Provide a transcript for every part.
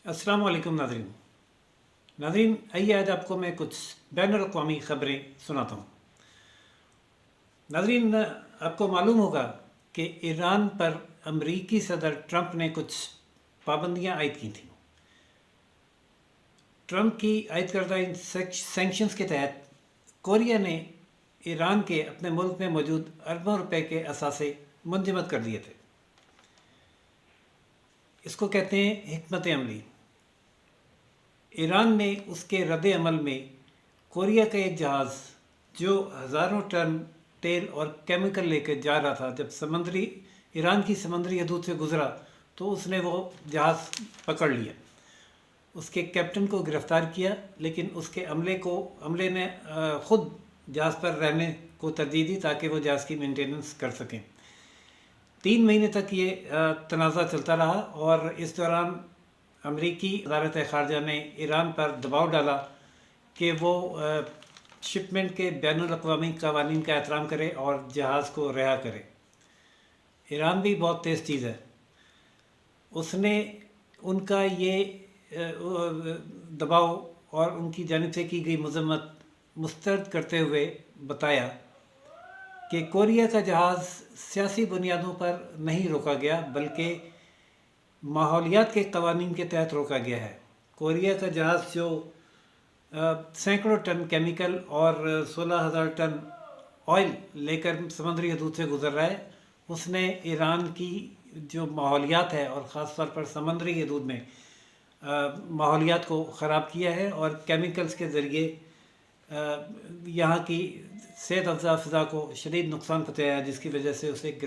अस्सलाम वालेकुम नाज़रीन। आइए आज आपको मैं कुछ बैनुल-अक़वामी ख़बरें सुनाता हूँ। नाज़रीन, आपको मालूम होगा कि ईरान पर अमरीकी सदर ट्रंप ने कुछ पाबंदियाँ आयद की थीं। ट्रंप की आयद करदा इन सैंक्शंस के तहत कोरिया ने ईरान के अपने मुल्क में मौजूद अरबों रुपए के असासे मुंजमद कर दिए थे। इसको कहते हैं हिकमत अमली। ईरान ने उसके रद्द अमल में कोरिया का एक जहाज़ जो हज़ारों टन तेल और केमिकल लेकर जा रहा था, जब ईरान की समंदरी हदूद से गुज़रा तो उसने वो जहाज़ पकड़ लिया। उसके कैप्टन को गिरफ़्तार किया, लेकिन उसके अमले ने ख़ुद जहाज़ पर रहने को तरजीह दी ताकि वो जहाज़ की मेंटेनेंस कर सकें। 3 महीने तक ये तनाज़ा चलता रहा और इस दौरान अमरीकी वज़ारत ख़ारजा ने ईरान पर दबाव डाला कि वो शिपमेंट के बैनुल-अक़वामी क़वानीन का एहतराम करे और जहाज़ को रिहा करे। ईरान भी बहुत तेज़ चीज़ है। उसने उनका ये दबाव और उनकी जानिब से की गई मज़म्मत मुस्तरद करते हुए बताया कि कोरिया का जहाज़ सियासी बुनियादों पर नहीं रोका गया, बल्कि माहौलियात के क़वानीन के तहत रोका गया है। कोरिया का जहाज़ जो सैकड़ों टन केमिकल और 16,000 टन ऑयल लेकर समंदरी हदूद से गुज़र रहा है, उसने ईरान की जो माहौलियात है और ख़ास तौर पर समंदरी हदूद में माहौलियात को ख़राब किया है और केमिकल्स के ज़रिए यहाँ की सेहत अफ़ज़ा फ़िज़ा को शदीद नुकसान पहुँचाया, जिसकी वजह से उसे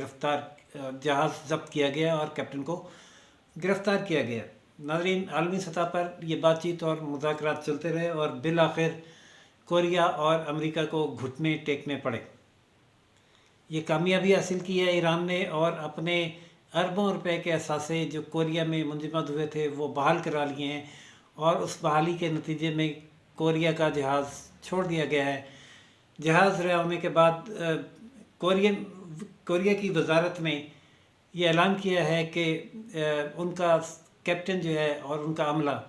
जहाज़ ज़ब्त किया गया और कैप्टन को गिरफ़्तार किया गया। नाज़रीन, आलमी सतह पर ये बातचीत और मुज़ाकरात चलते रहे और बिल आखिर कोरिया और अमेरिका को घुटने टेकने पड़े। ये कामयाबी हासिल की है ईरान ने और अपने अरबों रुपए के असासे जो कोरिया में मुंजमद हुए थे वो बहाल करा लिए हैं और उस बहाली के नतीजे में कोरिया का जहाज़ छोड़ दिया गया है। जहाज़ रिहा होने के बाद कोरिया की वजारत ने यह ऐलान किया है कि उनका कैप्टन जो है और उनका अमला,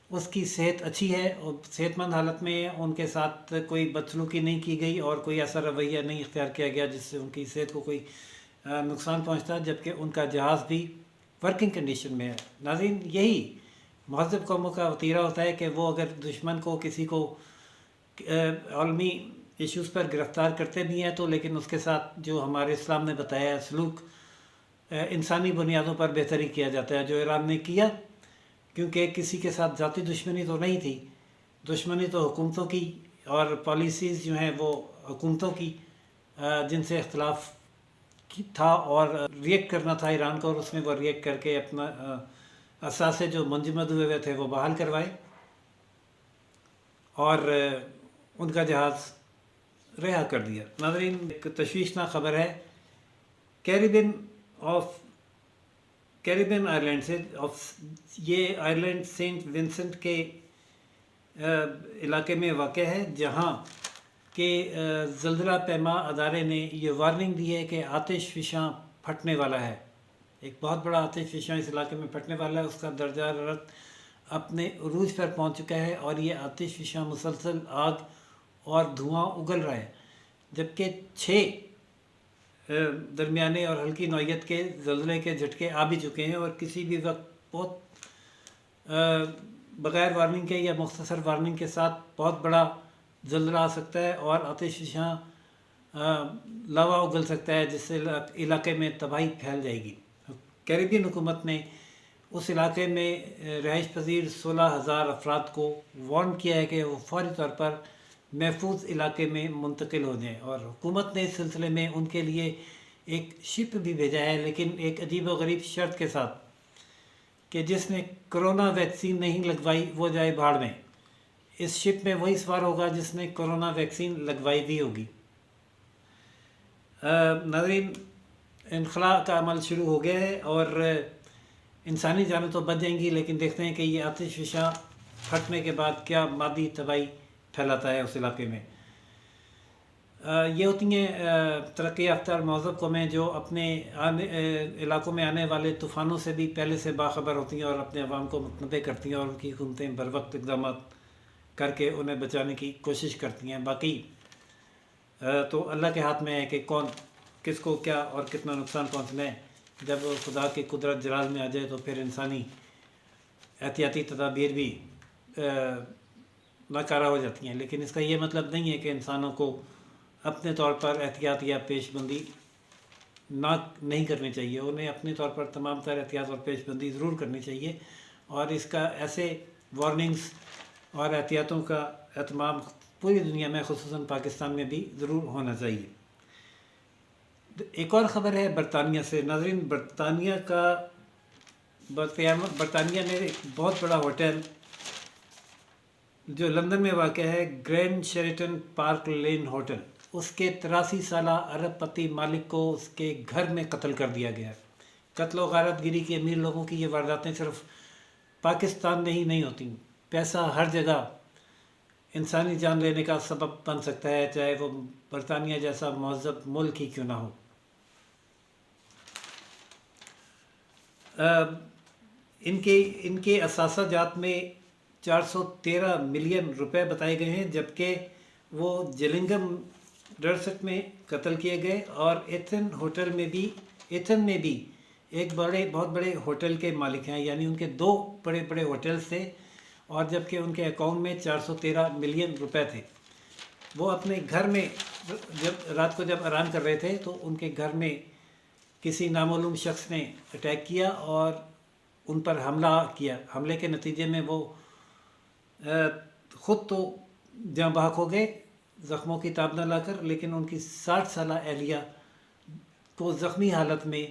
उसकी सेहत अच्छी है और सेहतमंद हालत में है। उनके साथ कोई बदसलूकी नहीं की गई और कोई ऐसा रवैया नहीं इख्तियार किया गया जिससे उनकी सेहत को कोई नुकसान पहुंचता, जबकि उनका जहाज़ भी वर्किंग कंडीशन में है। नाज़रीन, यही महज़ब कौमों का वतीरा होता है कि वो अगर दुश्मन को किसी को आलमी इश्यूज़ पर गिरफ़्तार करते भी हैं तो लेकिन उसके साथ जो हमारे इस्लाम ने बताया है सलूक इंसानी बुनियादों पर बेहतरी किया जाता है, जो ईरान ने किया, क्योंकि किसी के साथ ज़ाती दुश्मनी तो नहीं थी। दुश्मनी तो हुकूमतों की और पॉलिसीज़ जो हैं वो हुकूमतों की जिनसे इख्तलाफ था और रिएक्ट करना था ईरान को, और उसमें वो रिएक्ट करके अपना असासे जो मुंजमद हुए थे वो बहाल करवाए और उनका जहाज़ रिहा कर दिया। नाज़रीन, एक तशवीशनाक ख़बर है कैरिबियन आइलैंड से। ये आइलैंड सेंट विंसेंट के इलाके में वाक़ है, जहाँ के ज़लज़ला पैमा अदारे ने ये वार्निंग दी है कि आतिश फ़िशां फटने वाला है। एक बहुत बड़ा आतिश फ़िशां इस इलाके में फटने वाला है। उसका दर्जा हरारत अपने उरूज पर पहुंच चुका है और ये आतिश फ़िशां मुसलसल आग और धुआं उगल रहा है, जबकि 6 दरमियाने और हल्की नौइयत के ज़लज़ले के झटके आ भी चुके हैं और किसी भी वक्त बहुत बग़ैर वार्निंग के या मुख्तसर वार्निंग के साथ बहुत बड़ा ज़लज़ला आ सकता है और आतिश फ़िशां लावा उगल सकता है, जिससे इलाके में तबाही फैल जाएगी। कैरिबियन हुकूमत ने उस इलाके में रहाइश पजीर 16,000 अफराद को वार्न किया है कि वो फौरी तौर पर महफूज इलाके में मुंतकिल हो जाएँ, और हुकूमत ने इस सिलसिले में उनके लिए एक शिप भी भेजा है, लेकिन एक अजीब व गरीब शर्त के साथ कि जिसने कोरोना वैक्सीन नहीं लगवाई वो जाए भाड़ में। इस शिप में वही सवार होगा जिसने कोरोना वैक्सीन लगवाई भी होगी। नाज़रीन, इनखला का अमल शुरू हो गया है और इंसानी जानें तो बच जाएंगी, लेकिन देखते हैं कि ये आतिश फ़िशां फटने के बाद क्या मादी तबाही फैलाता है उस इलाके में। یہ ہوتی ہیں ترقی یافتہ اور مہذب قومیں جو اپنے علاقوں میں آنے والے طوفانوں سے بھی پہلے سے باخبر ہوتی ہیں اور اپنے عوام کو متنبع کرتی ہیں اور ان کی حکومتیں بر وقت اقدامات کر کے انہیں بچانے کی کوشش کرتی ہیں. باقی تو اللہ کے ہاتھ میں ہے کہ کون کس کو کیا اور کتنا نقصان پہنچنا ہے. جب خدا کی قدرت جلال میں آ جائے تو پھر انسانی احتیاطی تدابیر بھی ناکارہ ہو جاتی ہیں. لیکن اس کا یہ مطلب نہیں ہے کہ انسانوں کو اپنے طور پر احتیاط یا پیش بندی نہیں کرنی چاہیے. انہیں اپنے طور پر تمام تر احتیاط اور پیش بندی ضرور کرنی چاہیے اور اس کا ایسے وارننگز اور احتیاطوں کا اہتمام پوری دنیا میں خصوصاً پاکستان میں بھی ضرور ہونا چاہیے. ایک اور خبر ہے برطانیہ سے. ناظرین، برطانیہ میں ایک بہت بڑا ہوٹل جو لندن میں واقع ہے، گرینڈ شیریٹن پارک لین ہوٹل، اس کے 83 سالہ ارب پتی مالک کو اس کے گھر میں قتل کر دیا گیا ہے. قتل و غارت گیری کے امیر لوگوں کی یہ وارداتیں صرف پاکستان میں ہی نہیں ہوتی. پیسہ ہر جگہ انسانی جان لینے کا سبب بن سکتا ہے، چاہے وہ برطانیہ جیسا مہذب ملک ہی کیوں نہ ہو. ان کے اثاثہ جات میں 413 ملین روپے بتائے گئے ہیں، جبکہ وہ جلنگم ڈرسٹ میں قتل کیے گئے اور ایتھن میں بھی ایک بہت بڑے ہوٹل کے مالک ہیں. یعنی ان کے 2 بڑے بڑے ہوٹلز تھے اور جبکہ ان کے اکاؤنٹ میں 413 ملین روپے تھے. وہ اپنے گھر میں رات کو جب آرام کر رہے تھے تو ان کے گھر میں کسی نامعلوم شخص نے اٹیک کیا اور ان پر حملہ کیا. حملے کے نتیجے میں وہ خود تو جاں بحق ہو گئے زخموں کی تاب نہ لا کر، لیکن ان کی 60 سالہ اہلیہ کو زخمی حالت میں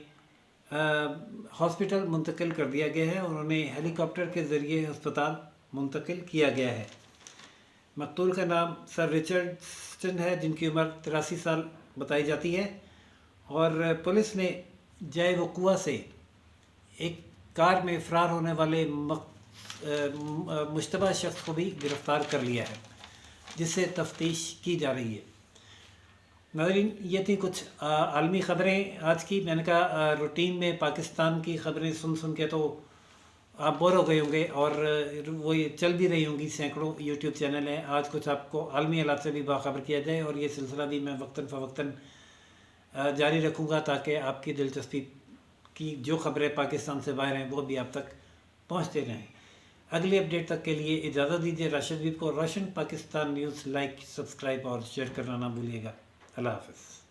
ہاسپٹل منتقل کر دیا گیا ہے اور انہیں ہیلی کاپٹر کے ذریعے ہسپتال منتقل کیا گیا ہے. مقتول کا نام سر رچرڈسن ہے، جن کی عمر 83 سال بتائی جاتی ہے، اور پولیس نے جائے وقوع سے ایک کار میں فرار ہونے والے مشتبہ شخص کو بھی گرفتار کر لیا ہے، جس سے تفتیش کی جا رہی ہے. ناظرین، یہ تھی کچھ عالمی خبریں آج کی. میں نے کہا روٹین میں پاکستان کی خبریں سن کے تو آپ بور ہو گئے ہوں گے اور وہ یہ چل بھی رہی ہوں گی، سینکڑوں یوٹیوب چینل ہیں. آج کچھ آپ کو عالمی حالات سے بھی باخبر کیا جائے اور یہ سلسلہ بھی میں وقتاً فوقتاً جاری رکھوں گا تاکہ آپ کی دلچسپی کی جو خبریں پاکستان سے باہر ہیں وہ بھی آپ تک پہنچتے رہیں. اگلی اپڈیٹ تک کے لیے اجازت دیجیے. راشد ویب کو روشن پاکستان نیوز لائک، سبسکرائب اور شیئر کرنا نہ بھولیے گا. اللہ حافظ.